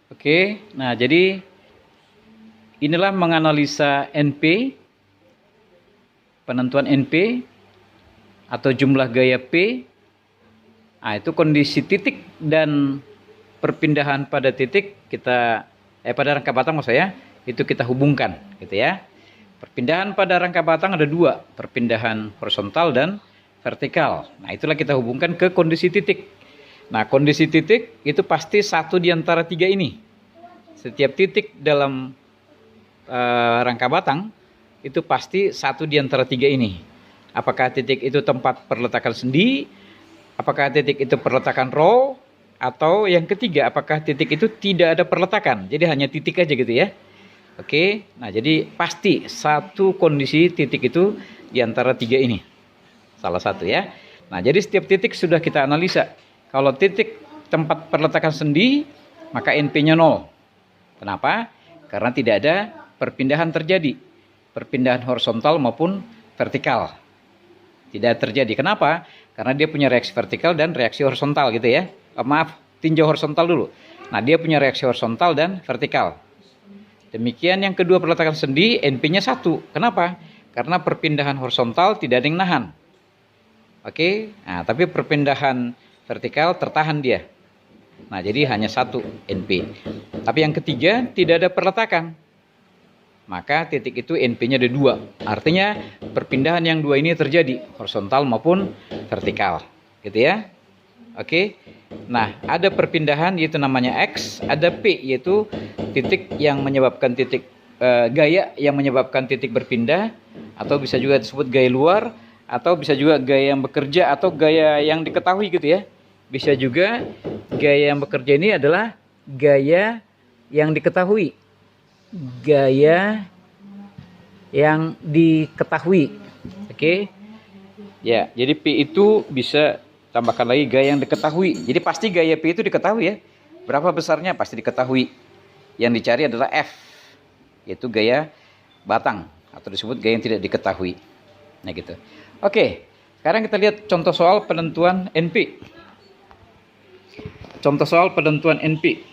Oke, nah jadi inilah menganalisa NP, penentuan NP atau jumlah gaya P. Nah, itu kondisi titik dan perpindahan pada titik kita pada rangka batang maksud saya, itu kita hubungkan gitu ya. Perpindahan pada rangka batang ada dua, perpindahan horizontal dan vertikal. Nah, itulah kita hubungkan ke kondisi titik. Nah, kondisi titik itu pasti satu di antara tiga ini. Setiap titik dalam rangka batang itu pasti satu di antara tiga ini. Apakah titik itu tempat perletakan sendi, apakah titik itu perletakan roll, atau yang ketiga, apakah titik itu tidak ada perletakan, jadi hanya titik aja gitu ya. Oke, nah jadi pasti satu kondisi titik itu di antara tiga ini, salah satu ya. Nah jadi setiap titik sudah kita analisa. Kalau titik tempat perletakan sendi, maka NP-nya 0. Kenapa? Karena tidak ada perpindahan terjadi, perpindahan horizontal maupun vertikal tidak terjadi. Kenapa? Karena dia punya reaksi vertikal dan reaksi horizontal gitu ya. Maaf, tinjau horizontal dulu. Nah, dia punya reaksi horizontal dan vertikal. Demikian yang kedua, perletakan sendi, NP-nya 1. Kenapa? Karena perpindahan horizontal tidak ada yang nahan. Oke, nah tapi perpindahan vertikal tertahan dia. Nah, jadi hanya 1 NP. Tapi yang ketiga, tidak ada perletakan. Maka titik itu NP-nya ada 2. Artinya perpindahan yang 2 ini terjadi, horizontal maupun vertikal. Gitu ya. Oke. Nah, ada perpindahan yaitu namanya X, ada P yaitu titik yang menyebabkan titik gaya yang menyebabkan titik berpindah, atau bisa juga disebut gaya luar, atau bisa juga gaya yang bekerja atau gaya yang diketahui gitu ya. Bisa juga gaya yang bekerja ini adalah gaya yang diketahui. Gaya yang diketahui. Oke. Ya, jadi P itu bisa tambahkan lagi gaya yang diketahui. Jadi pasti gaya P itu diketahui ya. Berapa besarnya pasti diketahui. Yang dicari adalah F, yaitu gaya batang atau disebut gaya yang tidak diketahui. Nah gitu. Oke, sekarang kita lihat contoh soal penentuan NP. Contoh soal penentuan NP.